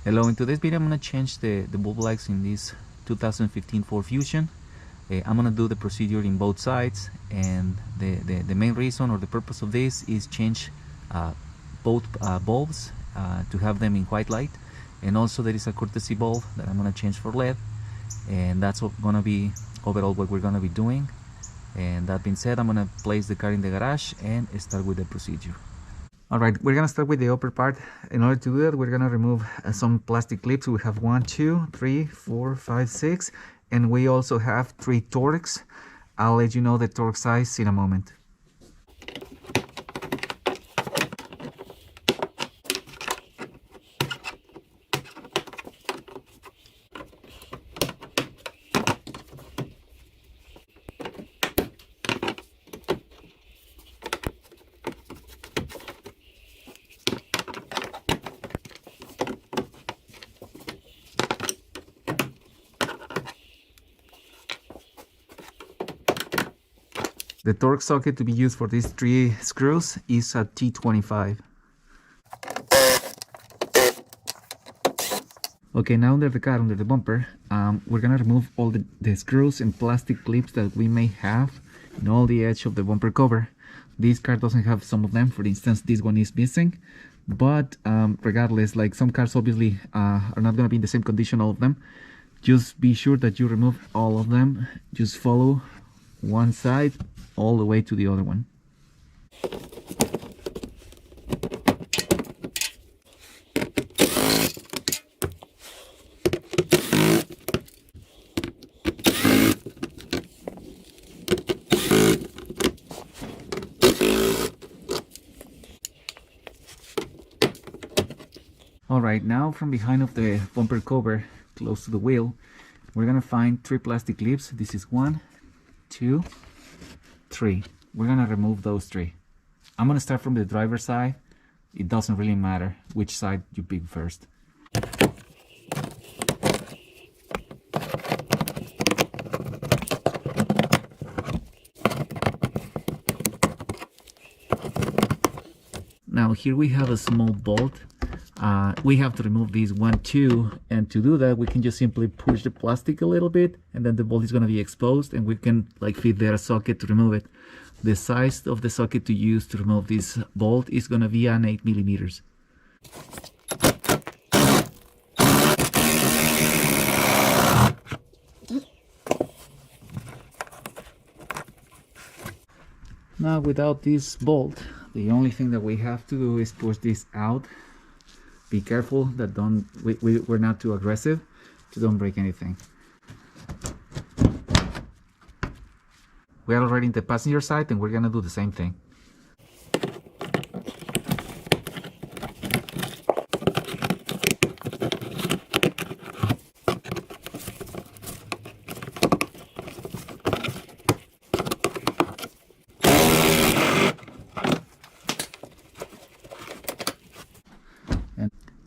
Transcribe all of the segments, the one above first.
Hello, in today's video I'm going to change the bulb lights in this 2015 Ford Fusion. I'm going to do the procedure in both sides, and the main reason or the purpose of this is change both bulbs to have them in white light, and also there is a courtesy bulb that I'm going to change for LED, and that's going to be overall what we're going to be doing. And that being said, I'm going to place the car in the garage and start with the procedure. Alright, we're gonna start with the upper part. In order to do that, we're gonna remove some plastic clips. We have 1, 2, 3, 4, 5, 6, and we also have 3 Torx. I'll let you know the torque size in a moment. The torque socket to be used for these 3 screws is a T25. Okay, now under the car, under the bumper, we're gonna remove all the screws and plastic clips that we may have in all the edge of the bumper cover. This car doesn't have some of them. For instance, this one is missing, but regardless, like some cars obviously are not gonna be in the same condition, all of them. Just be sure that you remove all of them. Just follow one side all the way to the other one. Alright, now from behind of the bumper cover, close to the wheel, we're gonna find 3 plastic clips. This is 1, 2, 3. We're gonna remove those 3. I'm gonna start from the driver's side. It doesn't really matter which side you pick first. Now here we have a small bolt. We have to remove these 1, 2, and to do that we can just simply push the plastic a little bit, and then the bolt is going to be exposed, and we can like fit there a socket to remove it. The size of the socket to use to remove this bolt is going to be an 8 millimeters. Now without this bolt, the only thing that we have to do is push this out. Be careful that we're not too aggressive to don't break anything. We are already in the passenger side, and we're gonna do the same thing.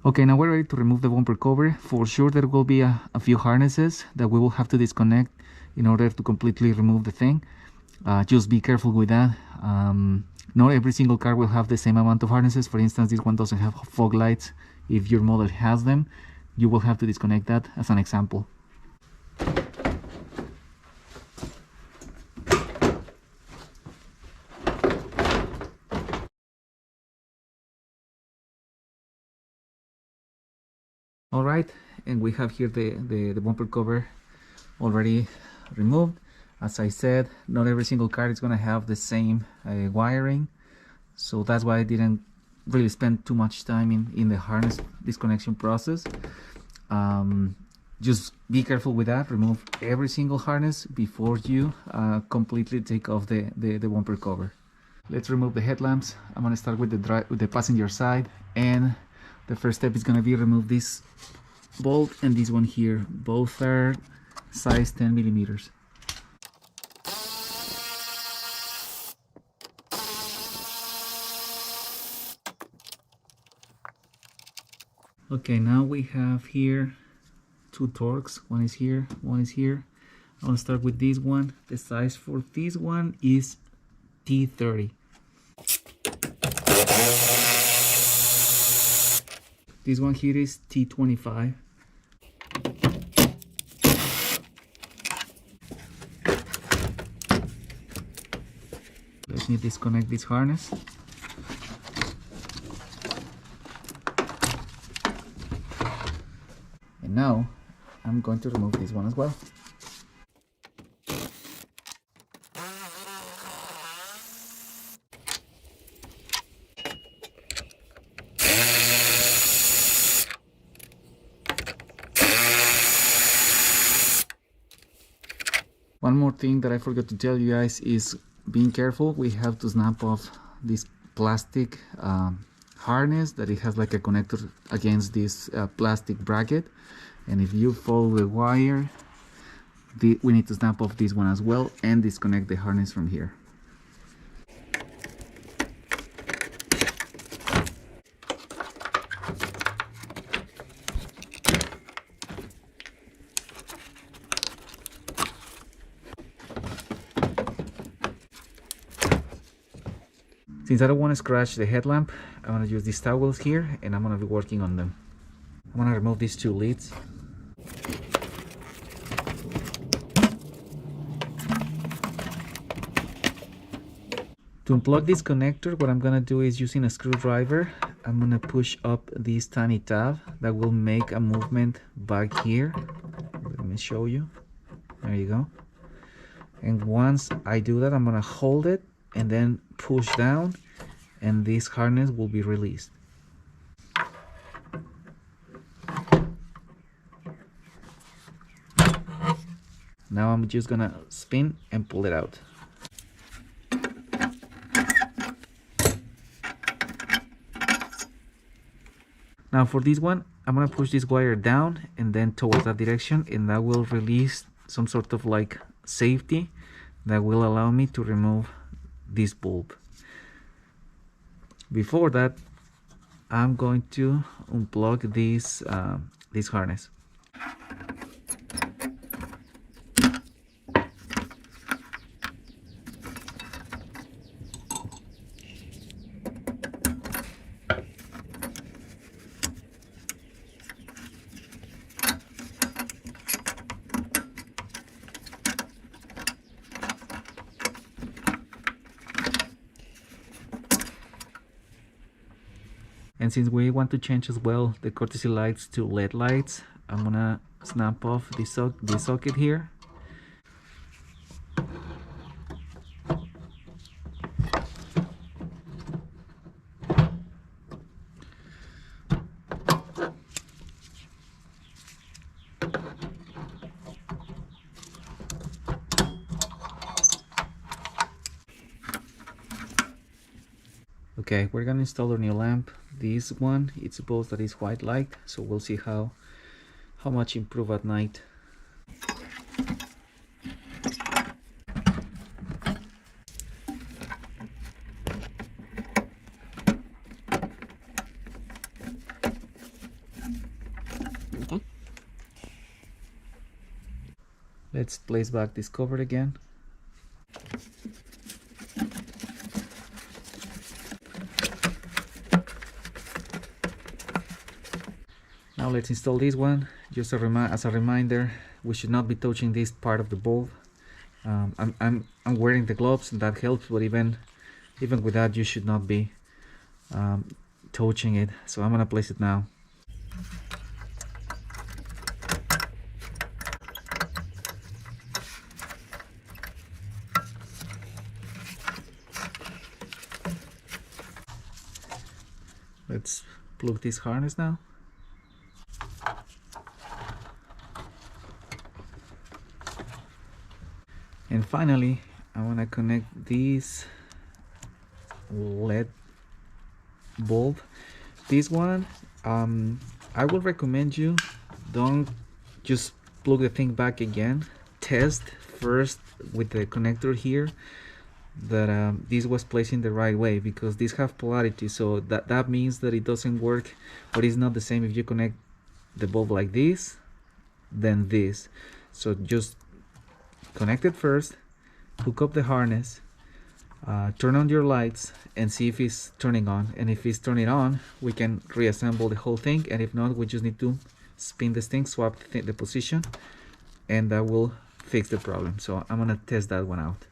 Okay, now we're ready to remove the bumper cover. For sure there will be a few harnesses that we will have to disconnect in order to completely remove the thing. Just be careful with that. Not every single car will have the same amount of harnesses. For instance, this one doesn't have fog lights. If your model has them, you will have to disconnect that as an example. Alright, and we have here the bumper cover already removed. As I said, not every single car is going to have the same wiring, so that's why I didn't really spend too much time in the harness disconnection process. Just be careful with that. Remove every single harness before you completely take off the bumper cover. Let's remove the headlamps. I'm going to start with the passenger side, and the first step is going to be remove this bolt and this one here. Both are size 10 millimeters. Okay, now we have here 2 Torx. One is here, one is here. I'm going to start with this one. The size for this one is T30. This one here is T25. Let me disconnect this harness. And now I'm going to remove this one as well. One more thing that I forgot to tell you guys is being careful. We have to snap off this plastic harness that it has like a connector against this plastic bracket, and if you follow the wire, we need to snap off this one as well and disconnect the harness from here. Since I don't want to scratch the headlamp, I'm going to use these towels here and I'm going to be working on them. I'm going to remove these two leads. To unplug this connector, what I'm going to do is, using a screwdriver, I'm going to push up this tiny tab that will make a movement back here. Let me show you. There you go. And once I do that, I'm going to hold it and then push down, and this harness will be released. Now I'm just gonna spin and pull it out. Now for this one, I'm gonna push this wire down and then towards that direction, and that will release some sort of like safety that will allow me to remove this bulb. Before that, I'm going to unplug this harness. And since we want to change as well the courtesy lights to LED lights, I'm gonna snap off the socket here. Okay, we're gonna install our new lamp. This one, it's supposed that it's white light, so we'll see how much improve at night. Let's place back this cover again. Now let's install this one. Just as a reminder, we should not be touching this part of the bulb. I'm wearing the gloves and that helps, but even with that, you should not be touching it. So I'm gonna place it now. Let's plug this harness now. And finally, I want to connect this LED bulb. This one, I would recommend you don't just plug the thing back again. Test first with the connector here that this was placed in the right way, because these have polarity, so that means that it doesn't work, or it's not the same if you connect the bulb like this than this. So just connect it first, hook up the harness, Turn on your lights and see if it's turning on, and if it's turning on, we can reassemble the whole thing, and if not, we just need to spin this thing, swap the position, and that will fix the problem. So I'm gonna test that one out.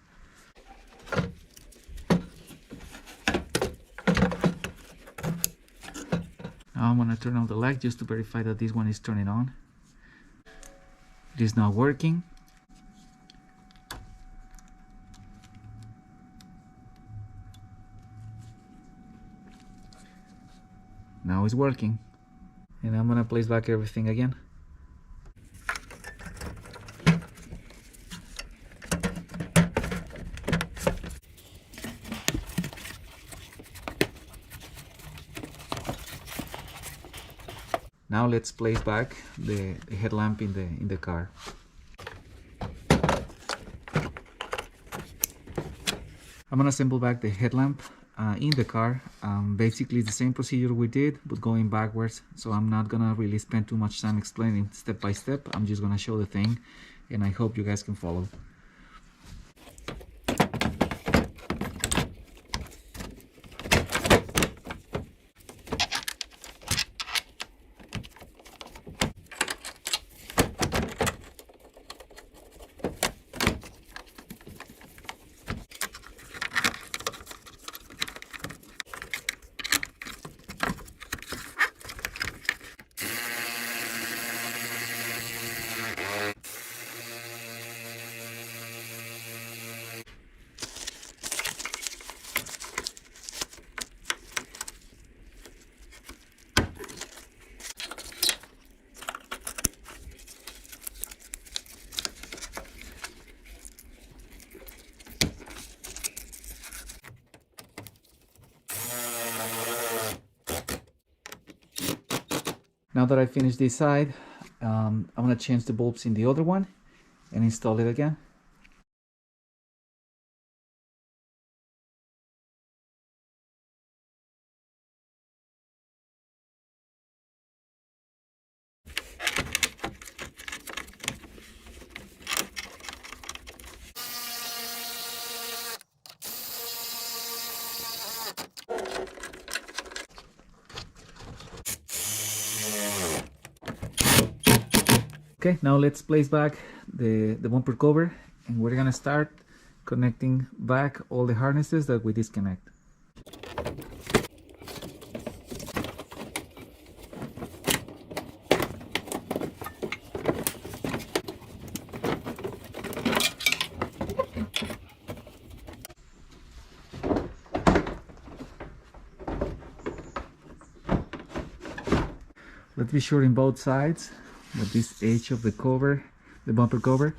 Now I'm gonna turn on the light just to verify that this one is turning on. It is not working. Now it's working, and I'm gonna place back everything again. Now let's place back the headlamp in the car. I'm gonna assemble back the headlamp in the car. Basically the same procedure we did, but going backwards. So I'm not gonna really spend too much time explaining step by step. I'm just gonna show the thing, and I hope you guys can follow. Now that I finished this side, I'm gonna change the bulbs in the other one and install it again. Okay, now let's place back the bumper cover, and we're gonna start connecting back all the harnesses that we disconnect. Let's be sure in both sides that this edge of the cover, the bumper cover,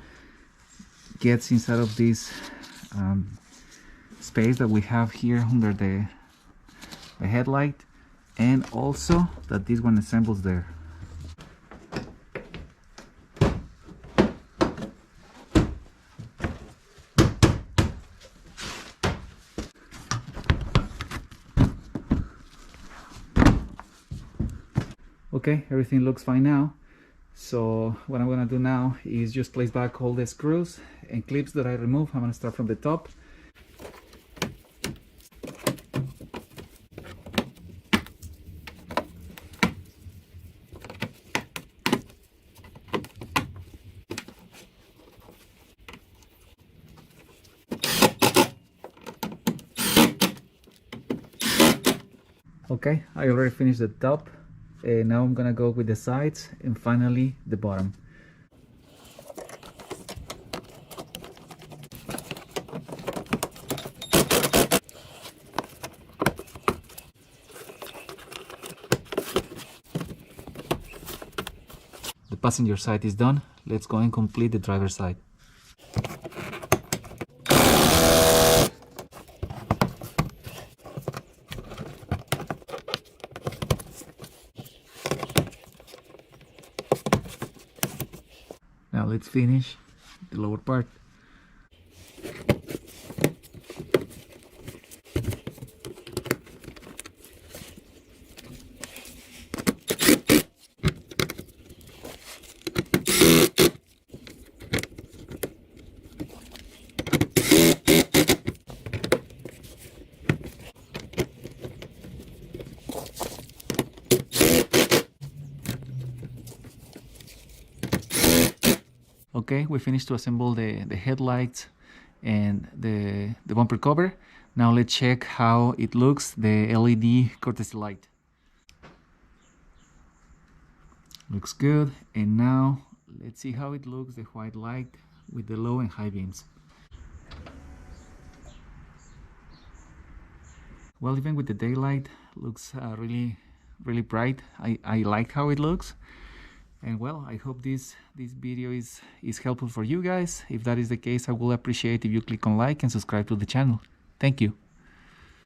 gets inside of this space that we have here under the headlight, and also that this one assembles there. Okay, everything looks fine now. So what I'm gonna do now is just place back all the screws and clips that I removed. I'm gonna start from the top. Okay, I already finished the top. Now I'm gonna go with the sides and finally the bottom. The passenger side is done. Let's go and complete the driver's side. Now let's finish the lower part. Okay, we finished to assemble the headlights and the bumper cover. Now let's check how it looks, the LED courtesy light. Looks good. And now let's see how it looks, the white light with the low and high beams. Well, even with the daylight, looks really bright. I like how it looks. And well, I hope this video is helpful for you guys. If that is the case, I will appreciate if you click on like and subscribe to the channel. Thank you.